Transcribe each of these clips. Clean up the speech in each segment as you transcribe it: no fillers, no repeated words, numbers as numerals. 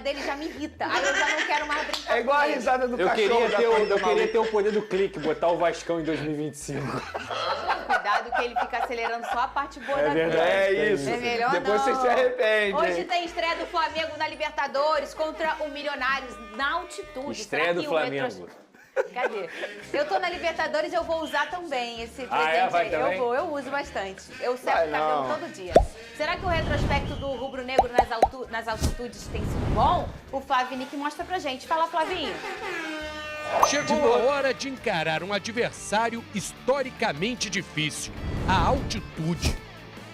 dele já me irrita. Aí eu já não quero mais brincar. É igual a risada do cachorro. Eu queria ter o poder do clique, botar o Vascão em 2025. Cuidado que ele fica acelerando só a parte boa da vida. É isso. É melhor Depois não. você se arrepende. Hoje tem estreia do Flamengo na Libertadores contra o Milionários na altitude. Estreia do Flamengo. Cadê? Eu tô na Libertadores, eu vou usar também esse presente vai aí. também? Eu uso bastante. Eu cerco o cabelo todo dia. Será que o retrospecto do rubro-negro nas altitudes tem sido bom? O Flavinic mostra pra gente. Fala, Flavinho. Chegou a hora de encarar um adversário historicamente difícil, a altitude.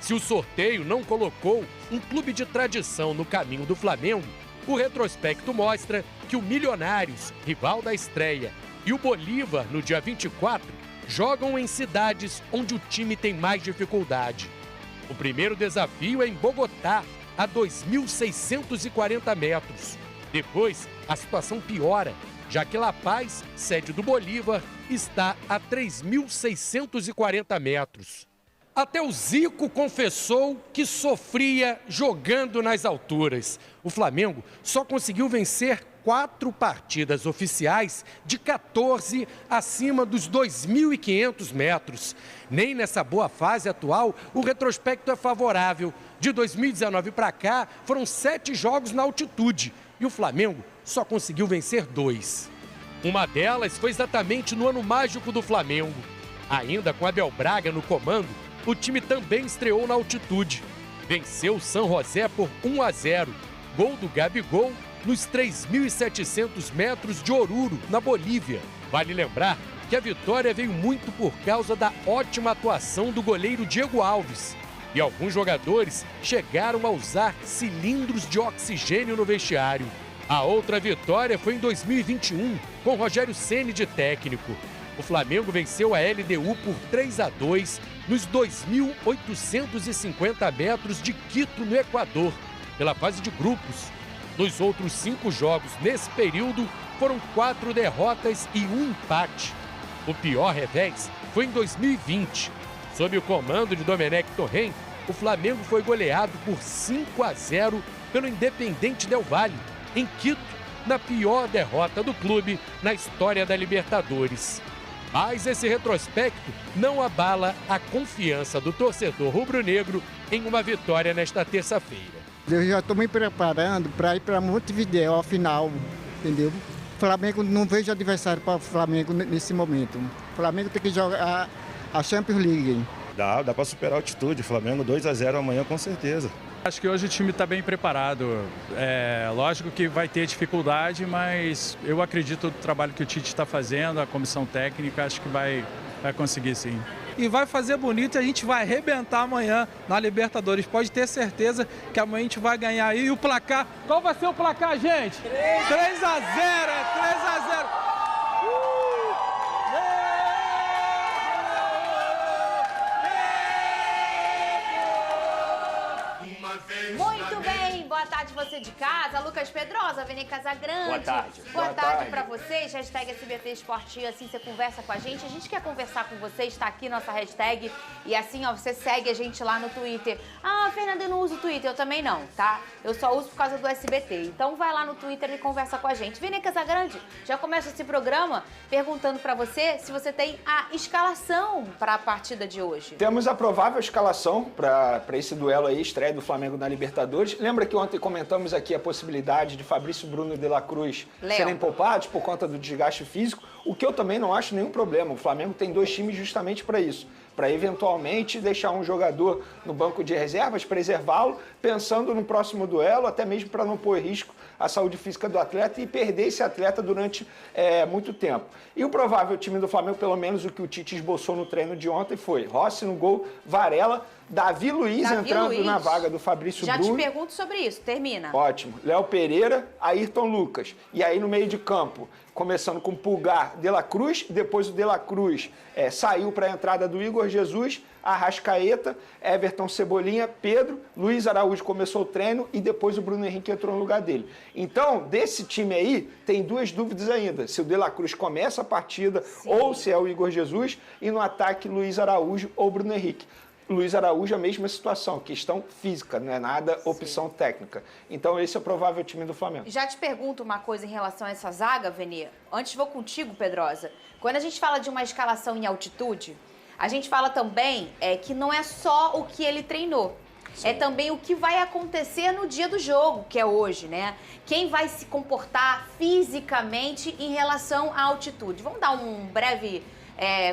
Se o sorteio não colocou um clube de tradição no caminho do Flamengo, o retrospecto mostra que o Milionários, rival da estreia, e o Bolívar, no dia 24, jogam em cidades onde o time tem mais dificuldade. O primeiro desafio é em Bogotá, a 2.640 metros. Depois, a situação piora, já que La Paz, sede do Bolívar, está a 3.640 metros. Até o Zico confessou que sofria jogando nas alturas. O Flamengo só conseguiu vencer 4 partidas oficiais de 14 acima dos 2.500 metros. Nem nessa boa fase atual, o retrospecto é favorável. De 2019 para cá, foram 7 jogos na altitude e o Flamengo só conseguiu vencer 2. Uma delas foi exatamente no ano mágico do Flamengo. Ainda com Abel Braga no comando, o time também estreou na altitude. Venceu o San José por 1-0. Gol do Gabigol nos 3.700 metros de Oruro, na Bolívia. Vale lembrar que a vitória veio muito por causa da ótima atuação do goleiro Diego Alves. E alguns jogadores chegaram a usar cilindros de oxigênio no vestiário. A outra vitória foi em 2021, com Rogério Ceni de técnico. O Flamengo venceu a LDU por 3-2 nos 2.850 metros de Quito, no Equador, pela fase de grupos. Nos outros 5 jogos nesse período, foram 4 derrotas e 1 empate. O pior revés foi em 2020. Sob o comando de Domenech Torrent, o Flamengo foi goleado por 5-0 pelo Independente Del Valle, em Quito, na pior derrota do clube na história da Libertadores. Mas esse retrospecto não abala a confiança do torcedor rubro-negro em uma vitória nesta terça-feira. Eu já estou me preparando para ir para Montevidéu ao final, entendeu? O Flamengo, não vejo adversário para o Flamengo nesse momento. O Flamengo tem que jogar a Champions League. Dá para superar a altitude. Flamengo 2-0 amanhã com certeza. Acho que hoje o time está bem preparado. Lógico que vai ter dificuldade, mas eu acredito no trabalho que o Tite está fazendo, a comissão técnica, acho que vai conseguir sim. E vai fazer bonito e a gente vai arrebentar amanhã na Libertadores. Pode ter certeza que amanhã a gente vai ganhar aí. E o placar, qual vai ser o placar, gente? 3-0, é 3-0. Muito bem, boa tarde você de casa, Lucas Pedrosa, Vene Casagrande. Boa tarde. Boa tarde pra vocês, hashtag SBT Esporte, assim você conversa com a gente quer conversar com você, está aqui nossa hashtag e assim, ó, você segue a gente lá no Twitter. Ah, Fernanda, eu não uso o Twitter, eu também não, tá? Eu só uso por causa do SBT, então vai lá no Twitter e conversa com a gente. Vene Casagrande, já começa esse programa perguntando pra você se você tem a escalação para a partida de hoje. Temos a provável escalação para esse duelo aí, estreia do Flamengo na Libertadores. Lembra que ontem comentamos aqui a possibilidade de Fabrício Bruno e De La Cruz serem poupados por conta do desgaste físico, o que eu também não acho nenhum problema. O Flamengo tem 2 times justamente para isso, para eventualmente deixar um jogador no banco de reservas, preservá-lo, pensando no próximo duelo, até mesmo para não pôr em risco a saúde física do atleta e perder esse atleta durante muito tempo. E o provável time do Flamengo, pelo menos o que o Tite esboçou no treino de ontem, foi Rossi no gol, Varela, Davi Luiz entrando na vaga do Fabrício Bruno. Já te pergunto sobre isso, termina. Ótimo. Léo Pereira, Ayrton Lucas. E aí no meio de campo, começando com Pulgar, De La Cruz, depois o De La Cruz saiu para a entrada do Igor Jesus, Arrascaeta, Everton Cebolinha, Pedro, Luiz Araújo começou o treino e depois o Bruno Henrique entrou no lugar dele. Então, desse time aí, tem 2 dúvidas ainda. Se o De La Cruz começa a partida ou se é o Igor Jesus e no ataque Luiz Araújo ou Bruno Henrique. Luiz Araújo, a mesma situação, questão física, não é nada opção técnica. Então, esse é o provável time do Flamengo. Já te pergunto uma coisa em relação a essa zaga, Vene. Antes vou contigo, Pedrosa. Quando a gente fala de uma escalação em altitude, a gente fala também que não é só o que ele treinou. Sim. É também o que vai acontecer no dia do jogo, que é hoje, né? Quem vai se comportar fisicamente em relação à altitude. Vamos dar um breve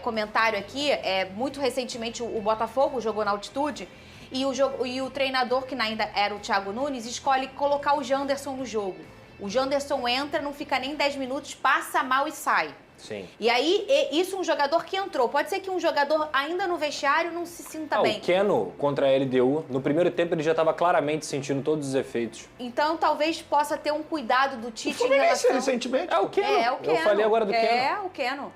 comentário aqui. Muito recentemente o Botafogo jogou na altitude e o treinador, que ainda era o Thiago Nunes, escolhe colocar o Janderson no jogo. O Janderson entra, não fica nem 10 minutos, passa mal e sai. Sim. E aí, isso um jogador que entrou. Pode ser que um jogador ainda no vestiário não se sinta bem. O Keno contra a LDU, no primeiro tempo ele já estava claramente sentindo todos os efeitos. Então, talvez possa ter um cuidado do Tite em relação... recentemente. É o Keno. Eu falei agora do Keno. É, o Keno.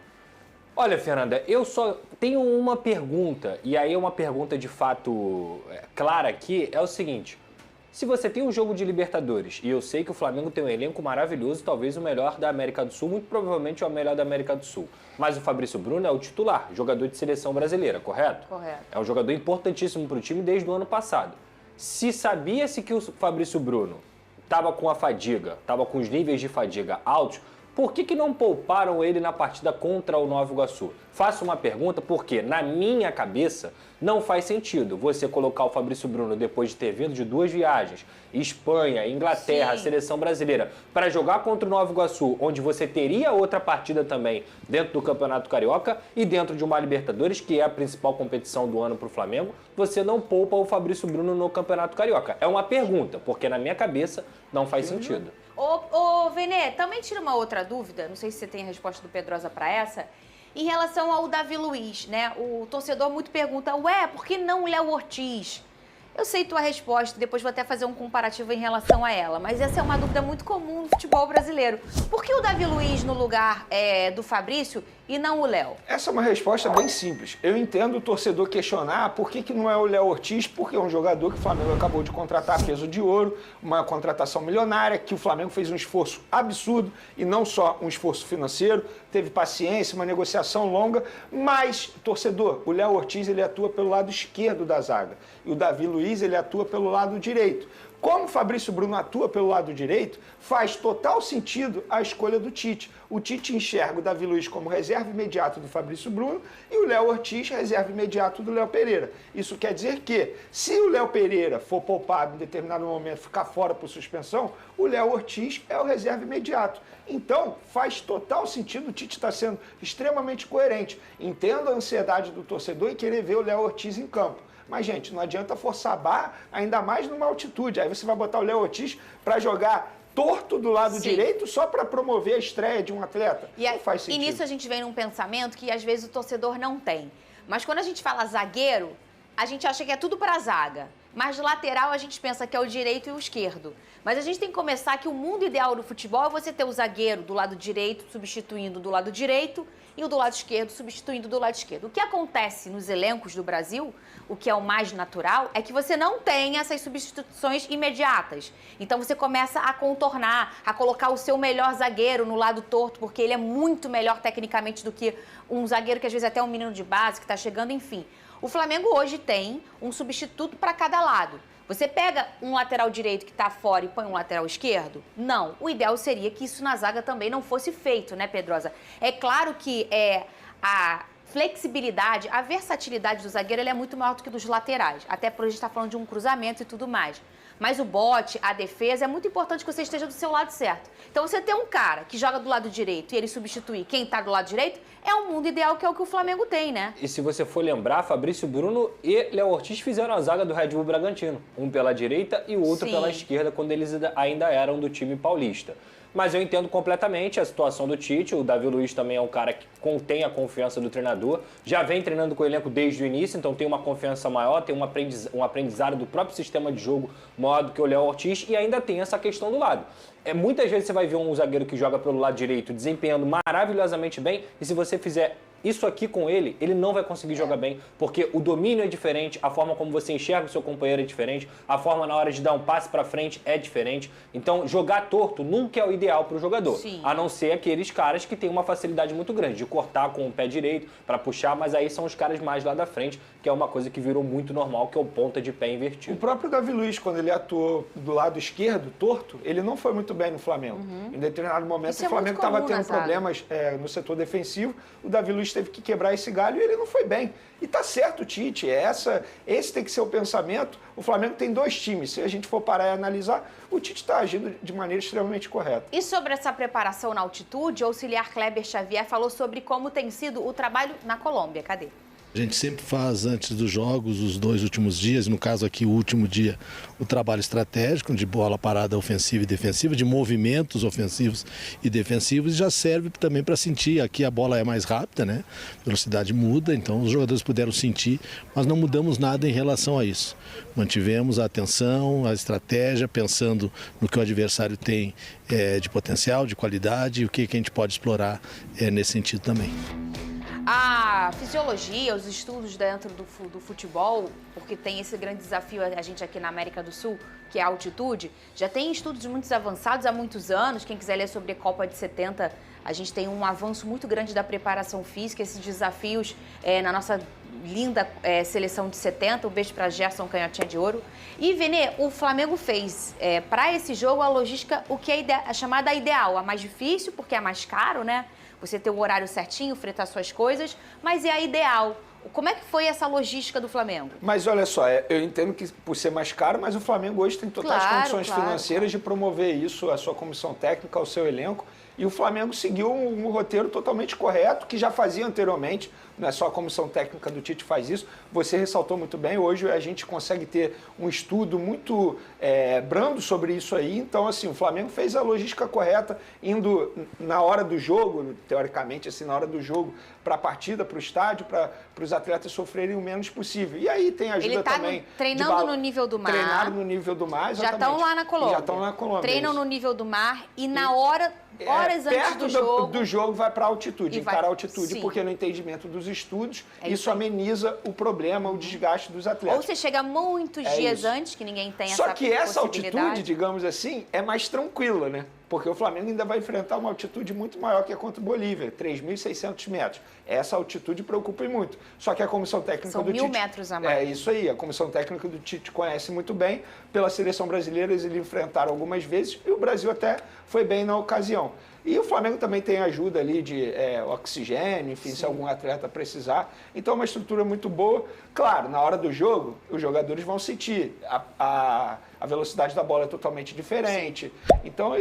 Olha, Fernanda, eu só tenho uma pergunta, e aí é uma pergunta de fato clara aqui, é o seguinte. Se você tem um jogo de Libertadores, e eu sei que o Flamengo tem um elenco maravilhoso, talvez o melhor da América do Sul, muito provavelmente o melhor da América do Sul. Mas o Fabrício Bruno é o titular, jogador de seleção brasileira, correto? Correto. É um jogador importantíssimo para o time desde o ano passado. Se sabia-se que o Fabrício Bruno estava com a fadiga, estava com os níveis de fadiga altos, por que não pouparam ele na partida contra o Nova Iguaçu? Faço uma pergunta porque, na minha cabeça, não faz sentido você colocar o Fabrício Bruno depois de ter vindo de 2 viagens, Espanha, Inglaterra, Sim. Seleção Brasileira, para jogar contra o Nova Iguaçu, onde você teria outra partida também dentro do Campeonato Carioca e dentro de uma Libertadores, que é a principal competição do ano para o Flamengo, você não poupa o Fabrício Bruno no Campeonato Carioca. É uma pergunta, porque na minha cabeça não faz sentido. Ô, Vene, também tira uma outra dúvida, não sei se você tem a resposta do Pedrosa para essa, em relação ao Davi Luiz, né? O torcedor muito pergunta, por que não o Léo Ortiz? Eu sei tua resposta, depois vou até fazer um comparativo em relação a ela, mas essa é uma dúvida muito comum no futebol brasileiro. Por que o Davi Luiz no lugar do Fabrício e não o Léo? Essa é uma resposta bem simples. Eu entendo o torcedor questionar por que não é o Léo Ortiz, porque é um jogador que o Flamengo acabou de contratar a peso de ouro, uma contratação milionária, que o Flamengo fez um esforço absurdo, e não só um esforço financeiro, teve paciência, uma negociação longa, mas, torcedor, o Léo Ortiz ele atua pelo lado esquerdo da zaga, e o Davi Luiz ele atua pelo lado direito. Como o Fabrício Bruno atua pelo lado direito, faz total sentido a escolha do Tite. O Tite enxerga o Davi Luiz como reserva imediato do Fabrício Bruno e o Léo Ortiz reserva imediato do Léo Pereira. Isso quer dizer que, se o Léo Pereira for poupado em determinado momento, ficar fora por suspensão, o Léo Ortiz é o reserva imediato. Então, faz total sentido, o Tite está sendo extremamente coerente. Entendo a ansiedade do torcedor em querer ver o Léo Ortiz em campo. Mas, gente, não adianta forçar a barra, ainda mais numa altitude. Aí você vai botar o Léo Ortiz para jogar torto do lado direito só para promover a estreia de um atleta. Não faz sentido. E nisso a gente vem num pensamento que às vezes o torcedor não tem. Mas quando a gente fala zagueiro, a gente acha que é tudo para zaga. Mas de lateral a gente pensa que é o direito e o esquerdo. Mas a gente tem que começar que o mundo ideal do futebol é você ter o zagueiro do lado direito substituindo do lado direito e o do lado esquerdo substituindo do lado esquerdo. O que acontece nos elencos do Brasil, o que é o mais natural, é que você não tem essas substituições imediatas. Então você começa a contornar, a colocar o seu melhor zagueiro no lado torto, porque ele é muito melhor tecnicamente do que um zagueiro que às vezes é até um menino de base que está chegando, enfim. O Flamengo hoje tem um substituto para cada lado. Você pega um lateral direito que está fora e põe um lateral esquerdo? Não. O ideal seria que isso na zaga também não fosse feito, né, Pedrosa? É claro que a flexibilidade, a versatilidade do zagueiro ele é muito maior do que dos laterais. Até por a gente estar falando de um cruzamento e tudo mais. Mas o bote, a defesa, é muito importante que você esteja do seu lado certo. Então, você ter um cara que joga do lado direito e ele substituir quem está do lado direito, é um mundo ideal que é o que o Flamengo tem, né? E se você for lembrar, Fabrício Bruno e Léo Ortiz fizeram a zaga do Red Bull Bragantino. Um pela direita e o outro pela esquerda, quando eles ainda eram do time paulista. Mas eu entendo completamente a situação do Tite. O Davi Luiz também é um cara que contém a confiança do treinador. Já vem treinando com o elenco desde o início, então tem uma confiança maior, tem um aprendizado do próprio sistema de jogo maior do que o Léo Ortiz e ainda tem essa questão do lado. Muitas vezes você vai ver um zagueiro que joga pelo lado direito desempenhando maravilhosamente bem e se você fizer Isso aqui com ele não vai conseguir jogar bem, porque o domínio é diferente, a forma como você enxerga o seu companheiro é diferente, a forma na hora de dar um passe para frente é diferente. Então, jogar torto nunca é o ideal para o jogador, Sim. a não ser aqueles caras que têm uma facilidade muito grande de cortar com o pé direito para puxar, mas aí são os caras mais lá da frente, que é uma coisa que virou muito normal, que é o ponta de pé invertido. O próprio Davi Luiz, quando ele atuou do lado esquerdo, torto, ele não foi muito bem no Flamengo. Em determinado momento, Isso o Flamengo é muito estava comum tendo na zaga. problemas no setor defensivo, o Davi Luiz teve que quebrar esse galho e ele não foi bem. E tá certo, Tite, esse tem que ser o pensamento. O Flamengo tem 2 times, se a gente for parar e analisar, o Tite está agindo de maneira extremamente correta. E sobre essa preparação na altitude, o auxiliar Kleber Xavier falou sobre como tem sido o trabalho na Colômbia. Cadê? A gente sempre faz, antes dos jogos, os 2 últimos dias, no caso aqui o último dia, o trabalho estratégico de bola parada ofensiva e defensiva, de movimentos ofensivos e defensivos, e já serve também para sentir. Aqui a bola é mais rápida, né? A velocidade muda, então os jogadores puderam sentir, mas não mudamos nada em relação a isso. Mantivemos a atenção, a estratégia, pensando no que o adversário tem de potencial, de qualidade, e o que a gente pode explorar nesse sentido também. A fisiologia, os estudos dentro do futebol, porque tem esse grande desafio a gente aqui na América do Sul, que é a altitude, já tem estudos muito avançados há muitos anos. Quem quiser ler sobre a Copa de 70, a gente tem um avanço muito grande da preparação física, esses desafios na nossa linda seleção de 70. Um beijo para Gerson Canhotinha de Ouro. E, Venê, o Flamengo fez para esse jogo a logística, o que é a chamada ideal, a mais difícil, porque é mais caro, né? Você ter o horário certinho, fretar suas coisas, mas é a ideal. Como é que foi essa logística do Flamengo? Mas olha só, eu entendo que por ser mais caro, mas o Flamengo hoje tem totais condições financeiras de promover isso, a sua comissão técnica, ao seu elenco. E o Flamengo seguiu um roteiro totalmente correto, que já fazia anteriormente. Não é só a comissão técnica do Tite faz isso. Você ressaltou muito bem. Hoje a gente consegue ter um estudo muito brando sobre isso aí. Então, assim, o Flamengo fez a logística correta, indo na hora do jogo, teoricamente, assim, na hora do jogo, para a partida, para o estádio, para os atletas sofrerem o menos possível. E aí tem ajuda também. Ele está treinando no nível do mar. Treinaram no nível do mar, exatamente. Já estão lá na Colômbia. Já estão na Colômbia. Treinam no nível do mar e na hora... Horas antes do jogo. Do jogo vai para a altitude, encarar a altitude, sim. Porque no entendimento dos estudos, isso ameniza o problema, o desgaste dos atletas. Ou você chega muitos dias antes, que ninguém tem essa possibilidade. Só que essa altitude, digamos assim, é mais tranquila, né? Porque o Flamengo ainda vai enfrentar uma altitude muito maior que a contra o Bolívia, 3.600 metros. Essa altitude preocupa muito. Só que a comissão técnica do Tite... São 1.000 metros a mais. É isso aí. A comissão técnica do Tite conhece muito bem. Pela seleção brasileira, eles enfrentaram algumas vezes e o Brasil até foi bem na ocasião. E o Flamengo também tem ajuda ali de oxigênio, enfim, se algum atleta precisar. Então é uma estrutura muito boa. Claro, na hora do jogo, os jogadores vão sentir. A velocidade da bola é totalmente diferente. Então,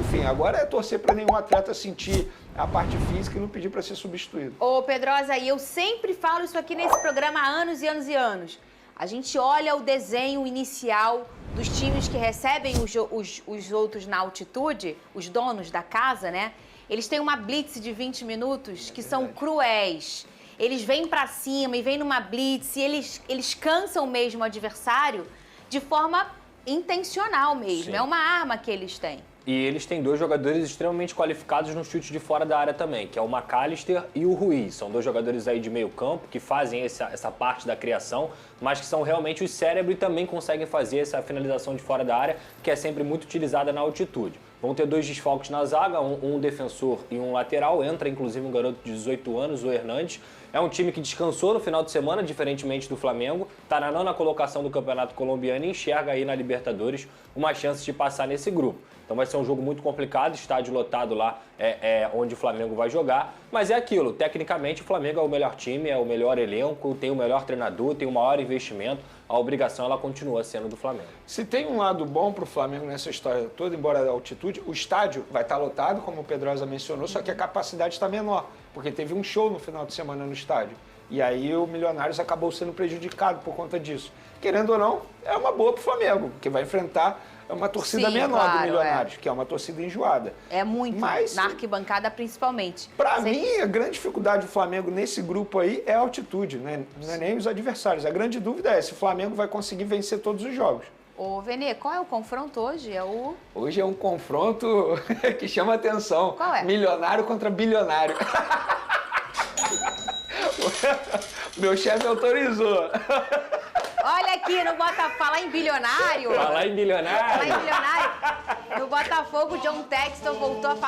enfim, agora é torcer para nenhum atleta sentir a parte física e não pedir para ser substituído. Ô, Pedrosa, e eu sempre falo isso aqui nesse programa há anos e anos e anos. A gente olha o desenho inicial dos times que recebem os outros na altitude, os donos da casa, né? Eles têm uma blitz de 20 minutos que são cruéis. Eles vêm pra cima e vêm numa blitz e eles cansam mesmo o adversário de forma intencional mesmo. Sim. É uma arma que eles têm. E eles têm 2 jogadores extremamente qualificados no chute de fora da área também, que é o McAllister e o Ruiz. São 2 jogadores aí de meio campo que fazem essa parte da criação, mas que são realmente o cérebro e também conseguem fazer essa finalização de fora da área, que é sempre muito utilizada na altitude. Vão ter 2 desfalques na zaga, um defensor e um lateral. Entra, inclusive, um garoto de 18 anos, o Hernandes. É um time que descansou no final de semana, diferentemente do Flamengo. Está na 9ª colocação do Campeonato Colombiano e enxerga aí na Libertadores uma chance de passar nesse grupo. Então vai ser um jogo muito complicado, estádio lotado lá onde o Flamengo vai jogar. Mas é aquilo, tecnicamente o Flamengo é o melhor time, é o melhor elenco, tem o melhor treinador, tem o maior investimento. A obrigação ela continua sendo do Flamengo. Se tem um lado bom para o Flamengo nessa história toda, embora da altitude, o estádio vai estar lotado, como o Pedrosa mencionou, só que a capacidade está menor, porque teve um show no final de semana no estádio. E aí o Milionários acabou sendo prejudicado por conta disso. Querendo ou não, é uma boa para o Flamengo, porque vai enfrentar uma torcida menor do Milionários, que é uma torcida enjoada. É muito, mas na arquibancada principalmente. Para mim, a grande dificuldade do Flamengo nesse grupo aí é a altitude, né? Não é nem os adversários. A grande dúvida é se o Flamengo vai conseguir vencer todos os jogos. Ô, Venê, qual é o confronto hoje? Hoje é um confronto que chama atenção. Qual é? Milionário contra bilionário. Meu chefe autorizou. Olha aqui, no Botafogo, falar em bilionário. Falar em bilionário. Falar em bilionário. No Botafogo, John Textor voltou a falar